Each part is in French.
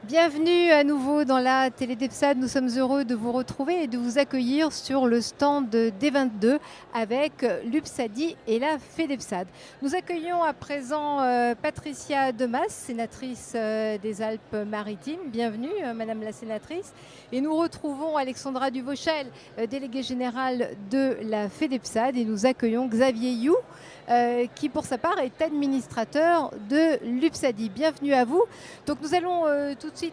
Bienvenue à nouveau dans la télé d'EPSAD. Nous sommes heureux de vous retrouver et de vous accueillir sur le stand D22 avec l'UPSADI et la FEDEPSAD. Nous accueillons à présent Patricia Demas, sénatrice des Alpes-Maritimes. Bienvenue, Madame la sénatrice. Et nous retrouvons Alexandra Duvauchel, déléguée générale de la FEDEPSAD. Et nous accueillons Xavier You, qui pour sa part est administrateur de l'UPSADI. Bienvenue à vous. Donc nous allons tout de suite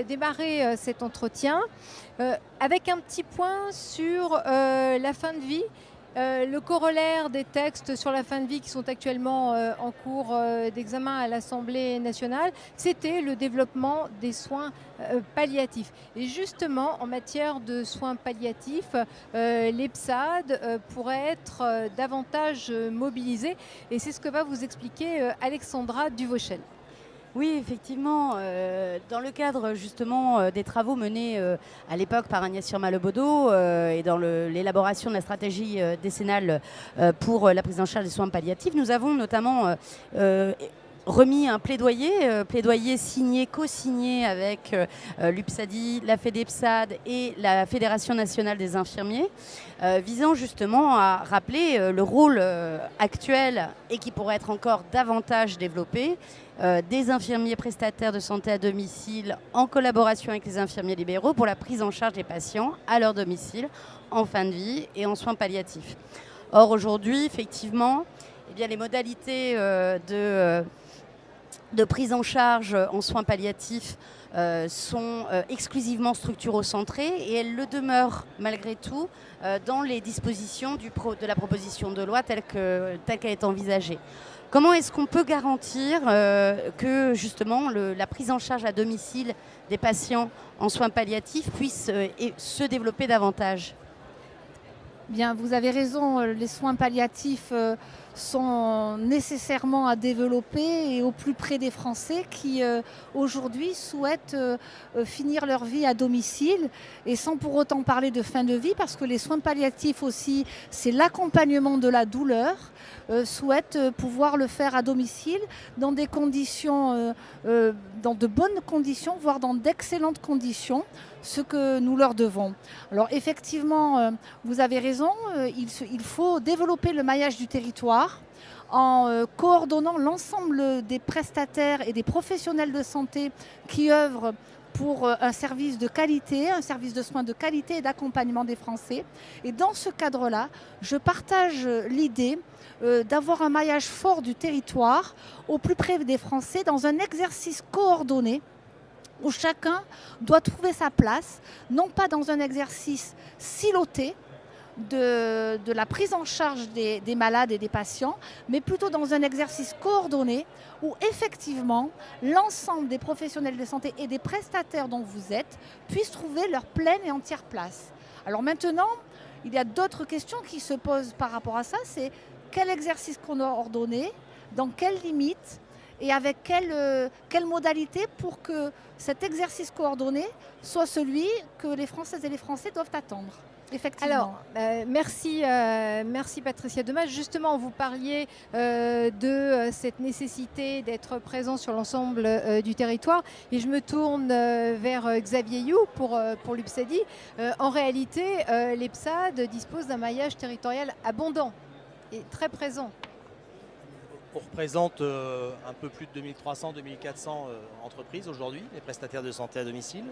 démarrer cet entretien avec un petit point sur la fin de vie. Le corollaire des textes sur la fin de vie qui sont actuellement en cours d'examen à l'Assemblée nationale, c'était le développement des soins palliatifs. Et justement, en matière de soins palliatifs, l'EPSAD pourrait être davantage mobilisée. Et c'est ce que va vous expliquer Alexandra Duvauchel. Oui, effectivement, dans le cadre justement des travaux menés à l'époque par Agnès Firmin-Lebaudot et dans l'élaboration de la stratégie décennale pour la prise en charge des soins palliatifs, nous avons notamment remis un plaidoyer signé, co-signé avec l'UPSADI, la FEDEPSAD et la Fédération nationale des infirmiers, visant justement à rappeler le rôle actuel et qui pourrait être encore davantage développé des infirmiers prestataires de santé à domicile en collaboration avec les infirmiers libéraux pour la prise en charge des patients à leur domicile en fin de vie et en soins palliatifs. Or aujourd'hui, effectivement, eh bien, les modalités de prise en charge en soins palliatifs sont exclusivement structurocentrées et elles le demeurent malgré tout dans les dispositions de la proposition de loi telle qu'elle est envisagée. Comment est-ce qu'on peut garantir que justement la prise en charge à domicile des patients en soins palliatifs puisse se développer davantage ? Bien, vous avez raison, les soins palliatifs sont nécessairement à développer et au plus près des Français qui aujourd'hui souhaitent finir leur vie à domicile et sans pour autant parler de fin de vie parce que les soins palliatifs aussi, c'est l'accompagnement de la douleur, souhaitent pouvoir le faire à domicile dans des conditions, dans de bonnes conditions, voire dans d'excellentes conditions, ce que nous leur devons. Alors effectivement, vous avez raison, il faut développer le maillage du territoire en coordonnant l'ensemble des prestataires et des professionnels de santé qui œuvrent pour un service de qualité, un service de soins de qualité et d'accompagnement des Français. Et dans ce cadre-là, je partage l'idée d'avoir un maillage fort du territoire au plus près des Français dans un exercice coordonné où chacun doit trouver sa place, non pas dans un exercice siloté de la prise en charge des malades et des patients, mais plutôt dans un exercice coordonné où effectivement l'ensemble des professionnels de santé et des prestataires dont vous êtes puissent trouver leur pleine et entière place. Alors maintenant, il y a d'autres questions qui se posent par rapport à ça, c'est quel exercice qu'on a ordonné, dans quelles limites, et avec quelle modalité pour que cet exercice coordonné soit celui que les Françaises et les Français doivent attendre. Alors, merci Patricia Demas. Justement, vous parliez de cette nécessité d'être présent sur l'ensemble du territoire. Et je me tourne vers Xavier You pour l'UPSADI. En réalité, l'EPSAD dispose d'un maillage territorial abondant et très présent. On représente un peu plus de 2300-2400 entreprises aujourd'hui, les prestataires de santé à domicile,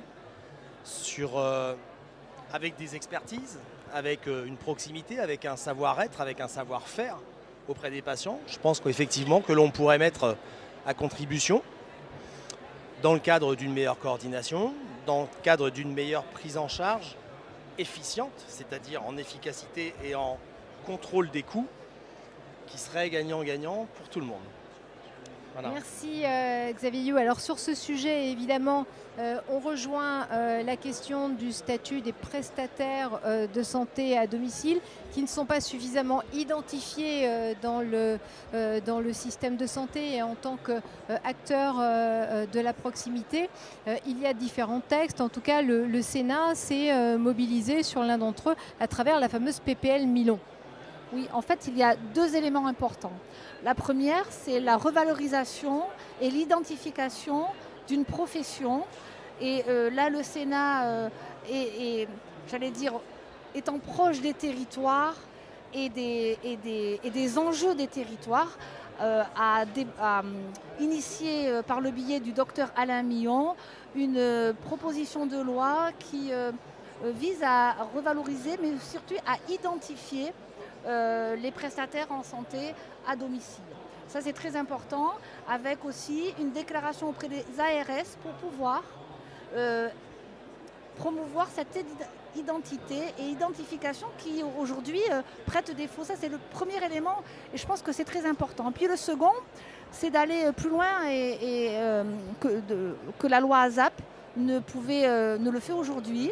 avec des expertises, avec une proximité, avec un savoir-être, avec un savoir-faire auprès des patients. Je pense qu'effectivement que l'on pourrait mettre à contribution dans le cadre d'une meilleure coordination, dans le cadre d'une meilleure prise en charge efficiente, c'est-à-dire en efficacité et en contrôle des coûts, qui serait gagnant-gagnant pour tout le monde. Voilà. Merci Xavier You. Alors sur ce sujet, évidemment, on rejoint la question du statut des prestataires de santé à domicile qui ne sont pas suffisamment identifiés dans le système de santé et en tant qu'acteurs de la proximité. Il y a différents textes. En tout cas, le Sénat s'est mobilisé sur l'un d'entre eux à travers la fameuse PPL Milon. Oui, en fait, il y a deux éléments importants. La première, c'est la revalorisation et l'identification d'une profession. Et là, le Sénat j'allais dire, étant proche des territoires et des enjeux des territoires, a initié par le biais du docteur Alain Millon une proposition de loi qui vise à revaloriser, mais surtout à identifier les prestataires en santé à domicile. Ça, c'est très important, avec aussi une déclaration auprès des ARS pour pouvoir promouvoir cette identité et identification qui aujourd'hui prête défaut. Ça, c'est le premier élément et je pense que c'est très important. Puis le second, c'est d'aller plus loin que la loi ASAP ne le fait aujourd'hui.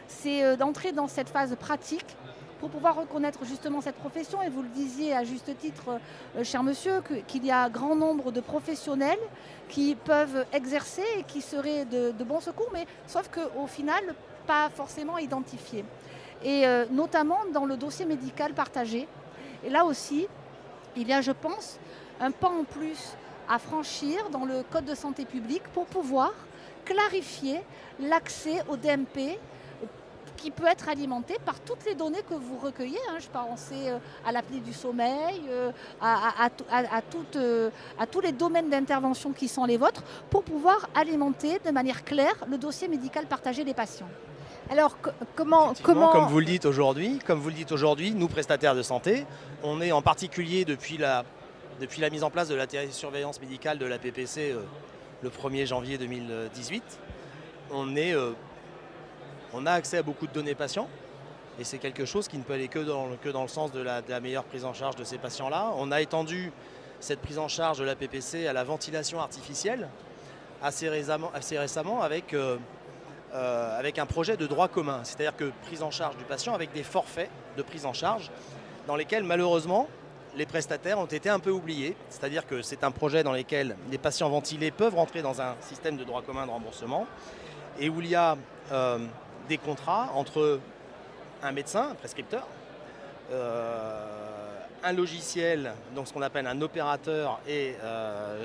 C'est d'entrer dans cette phase pratique pour pouvoir reconnaître justement cette profession. Et vous le disiez à juste titre, cher monsieur, qu'il y a un grand nombre de professionnels qui peuvent exercer et qui seraient de bons secours, mais sauf qu'au final, pas forcément identifiés. Et notamment dans le dossier médical partagé. Et là aussi, il y a, je pense, un pas en plus à franchir dans le Code de santé publique pour pouvoir clarifier l'accès au DMP qui peut être alimenté par toutes les données que vous recueillez. Je pensais à l'apnée du sommeil, à tous les domaines d'intervention qui sont les vôtres, pour pouvoir alimenter de manière claire le dossier médical partagé des patients. Alors, comment Comme vous le dites aujourd'hui, nous, prestataires de santé, on est en particulier depuis la mise en place de la télésurveillance médicale de la PPC le 1er janvier 2018, on a accès à beaucoup de données patients et c'est quelque chose qui ne peut aller que dans le sens de la meilleure prise en charge de ces patients-là. On a étendu cette prise en charge de la PPC à la ventilation artificielle assez récemment avec un projet de droit commun, c'est-à-dire que prise en charge du patient avec des forfaits de prise en charge dans lesquels malheureusement les prestataires ont été un peu oubliés. C'est-à-dire que c'est un projet dans lequel les patients ventilés peuvent rentrer dans un système de droit commun de remboursement et où il y a des contrats entre un médecin, un prescripteur, un logiciel, donc ce qu'on appelle un opérateur et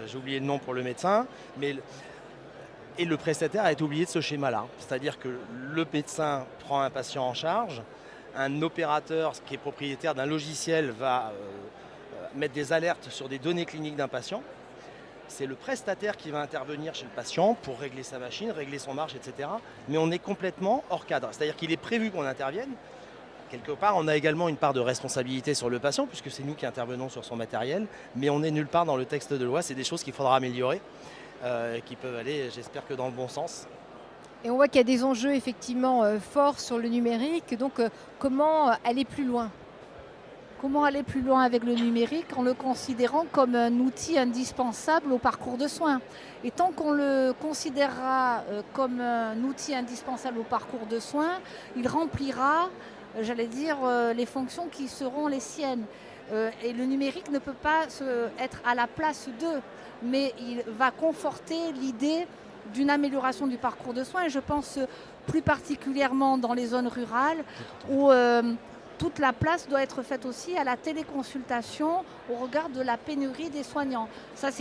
j'ai oublié le nom pour le médecin, et le prestataire est oublié de ce schéma-là. C'est-à-dire que le médecin prend un patient en charge, un opérateur qui est propriétaire d'un logiciel va mettre des alertes sur des données cliniques d'un patient. C'est le prestataire qui va intervenir chez le patient pour régler sa machine, régler son marge, etc. Mais on est complètement hors cadre. C'est-à-dire qu'il est prévu qu'on intervienne. Quelque part, on a également une part de responsabilité sur le patient, puisque c'est nous qui intervenons sur son matériel. Mais on n'est nulle part dans le texte de loi. C'est des choses qu'il faudra améliorer, qui peuvent aller, j'espère que dans le bon sens. Et on voit qu'il y a des enjeux effectivement forts sur le numérique. Donc, comment aller plus loin ? Comment aller plus loin avec le numérique en le considérant comme un outil indispensable au parcours de soins. Et tant qu'on le considérera comme un outil indispensable au parcours de soins, il remplira, j'allais dire, les fonctions qui seront les siennes. Et le numérique ne peut pas être à la place d'eux, mais il va conforter l'idée d'une amélioration du parcours de soins. Et je pense plus particulièrement dans les zones rurales où toute la place doit être faite aussi à la téléconsultation au regard de la pénurie des soignants. Ça,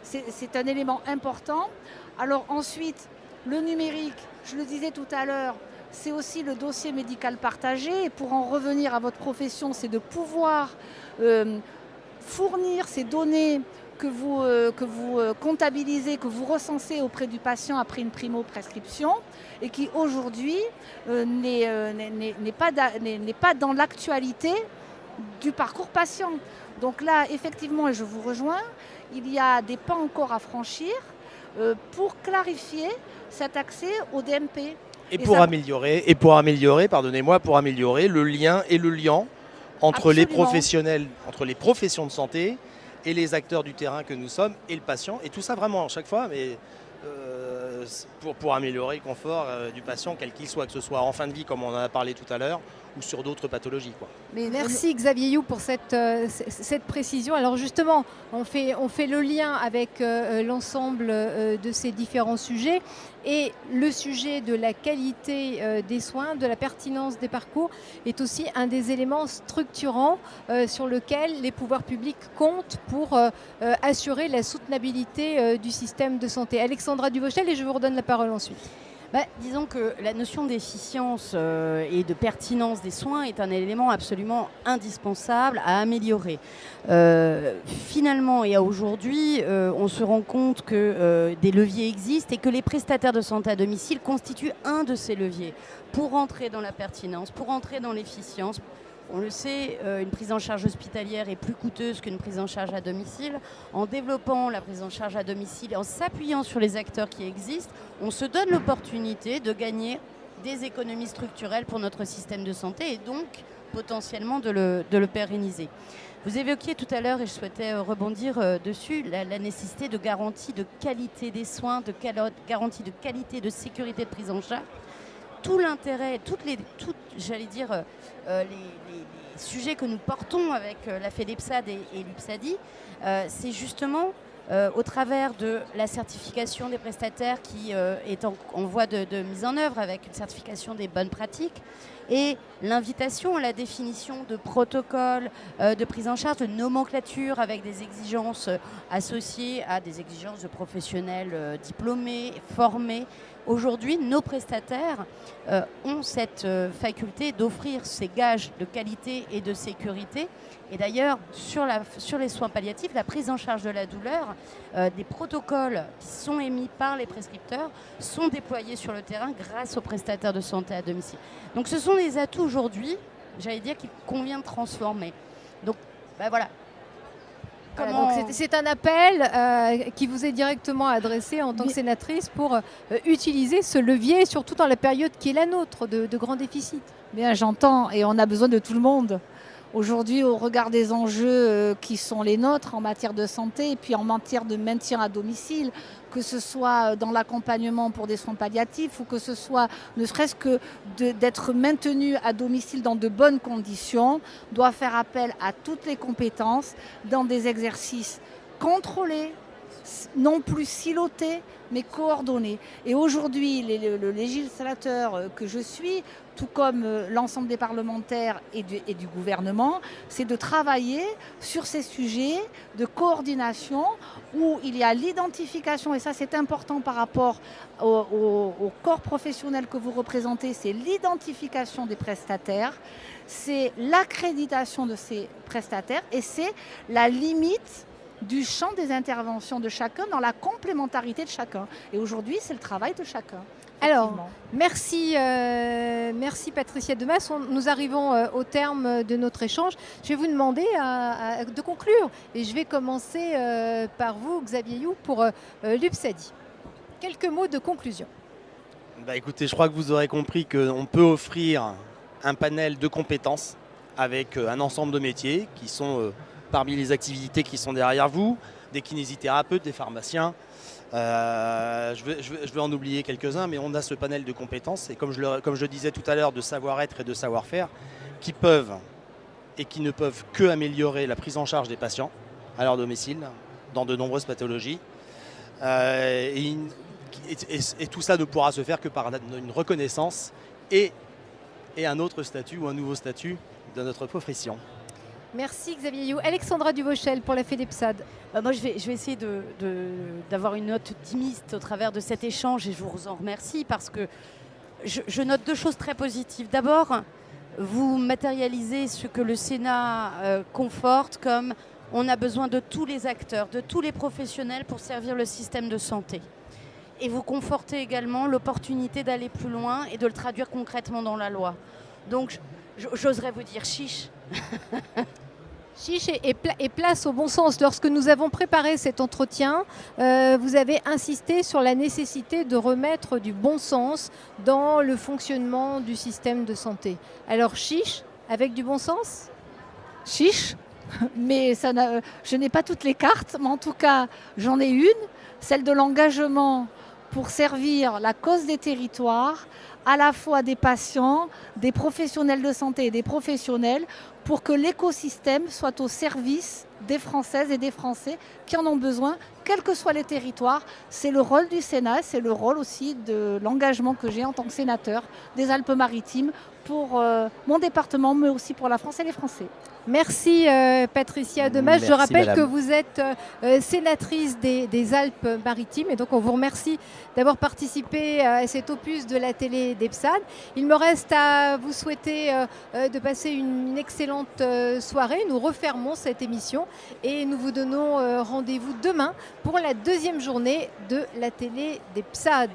c'est un élément important. Alors ensuite, le numérique, je le disais tout à l'heure, c'est aussi le dossier médical partagé. Et pour en revenir à votre profession, c'est de pouvoir fournir ces données que vous comptabilisez, que vous recensez auprès du patient après une primo-prescription et qui aujourd'hui n'est pas dans l'actualité du parcours patient. Donc là, effectivement, et je vous rejoins, il y a des pas encore à franchir pour clarifier cet accès au DMP. Pour améliorer le lien et le liant entre les professionnels, entre les professions de santé et les acteurs du terrain que nous sommes et le patient. Et tout ça vraiment à chaque fois, mais pour améliorer le confort du patient, quel qu'il soit, que ce soit en fin de vie comme on en a parlé tout à l'heure, ou sur d'autres pathologies, quoi. Mais merci Xavier You pour cette précision. Alors justement, on fait le lien avec l'ensemble de ces différents sujets et le sujet de la qualité des soins, de la pertinence des parcours est aussi un des éléments structurants sur lequel les pouvoirs publics comptent pour assurer la soutenabilité du système de santé. Alexandra Duvauchel, et je vous redonne la parole ensuite. Disons que la notion d'efficience et de pertinence des soins est un élément absolument indispensable à améliorer. Finalement et à aujourd'hui, on se rend compte que des leviers existent et que les prestataires de santé à domicile constituent un de ces leviers pour entrer dans la pertinence, pour entrer dans l'efficience. On le sait, une prise en charge hospitalière est plus coûteuse qu'une prise en charge à domicile. En développant la prise en charge à domicile et en s'appuyant sur les acteurs qui existent, on se donne l'opportunité de gagner des économies structurelles pour notre système de santé et donc potentiellement de le pérenniser. Vous évoquiez tout à l'heure, et je souhaitais rebondir dessus, la nécessité de garantie de qualité des soins, de garantie de qualité, de sécurité de prise en charge. Tout l'intérêt, les sujets que nous portons avec la FEDEPSAD et l'UPSADI, c'est justement au travers de la certification des prestataires qui est en voie de mise en œuvre avec une certification des bonnes pratiques et l'invitation à la définition de protocoles de prise en charge, de nomenclature avec des exigences associées à des exigences de professionnels diplômés, formés. Aujourd'hui, nos prestataires ont cette faculté d'offrir ces gages de qualité et de sécurité. Et d'ailleurs, sur les soins palliatifs, la prise en charge de la douleur, des protocoles qui sont émis par les prescripteurs sont déployés sur le terrain grâce aux prestataires de santé à domicile. Donc ce sont des atouts aujourd'hui, j'allais dire, qu'il convient de transformer. Donc voilà. Donc c'est un appel qui vous est directement adressé en tant que sénatrice pour utiliser ce levier, surtout dans la période qui est la nôtre, de grands déficits. Bien, j'entends, et on a besoin de tout le monde. Aujourd'hui, au regard des enjeux qui sont les nôtres en matière de santé et puis en matière de maintien à domicile, que ce soit dans l'accompagnement pour des soins palliatifs ou que ce soit ne serait-ce que d'être maintenu à domicile dans de bonnes conditions, doit faire appel à toutes les compétences dans des exercices contrôlés, non plus silotés, mais coordonnés. Et aujourd'hui, le législateur que je suis, tout comme l'ensemble des parlementaires et du gouvernement, c'est de travailler sur ces sujets de coordination où il y a l'identification, et ça c'est important par rapport au corps professionnel que vous représentez, c'est l'identification des prestataires, c'est l'accréditation de ces prestataires et c'est la limite du champ des interventions de chacun dans la complémentarité de chacun. Et aujourd'hui, c'est le travail de chacun. Alors, merci Patricia Demas. Nous arrivons au terme de notre échange. Je vais vous demander de conclure. Et je vais commencer par vous, Xavier You, pour l'UPSADI. Quelques mots de conclusion. Écoutez, je crois que vous aurez compris qu'on peut offrir un panel de compétences avec un ensemble de métiers qui sont parmi les activités qui sont derrière vous, des kinésithérapeutes, des pharmaciens. Je vais en oublier quelques-uns, mais on a ce panel de compétences et comme je disais tout à l'heure, de savoir-être et de savoir-faire qui peuvent et qui ne peuvent que améliorer la prise en charge des patients à leur domicile dans de nombreuses pathologies. Et tout ça ne pourra se faire que par une reconnaissance et un autre statut ou un nouveau statut de notre profession. Merci Xavier You. Alexandra Duvauchel pour la FEDEPSAD. Moi, je vais essayer d'avoir une note optimiste au travers de cet échange et je vous en remercie parce que je note deux choses très positives. D'abord, vous matérialisez ce que le Sénat conforte comme on a besoin de tous les acteurs, de tous les professionnels pour servir le système de santé. Et vous confortez également l'opportunité d'aller plus loin et de le traduire concrètement dans la loi. Donc, j'oserais vous dire chiche. Chiche et place au bon sens. Lorsque nous avons préparé cet entretien, vous avez insisté sur la nécessité de remettre du bon sens dans le fonctionnement du système de santé. Alors chiche, avec du bon sens ? Chiche, mais je n'ai pas toutes les cartes, mais en tout cas, j'en ai une, celle de l'engagement pour servir la cause des territoires, à la fois des patients, des professionnels de santé et des professionnels, pour que l'écosystème soit au service des Françaises et des Français qui en ont besoin, quels que soient les territoires. C'est le rôle du Sénat, c'est le rôle aussi de l'engagement que j'ai en tant que sénateur des Alpes-Maritimes pour mon département, mais aussi pour la France et les Français. Merci Patricia Demas. Merci, Je rappelle madame. que vous êtes sénatrice des Alpes-Maritimes et donc on vous remercie d'avoir participé à cet opus de la télé d'EPSAD. Il me reste à vous souhaiter de passer une excellente soirée. Nous refermons cette émission et nous vous donnons rendez-vous demain pour la deuxième journée de la télé d'EPSAD.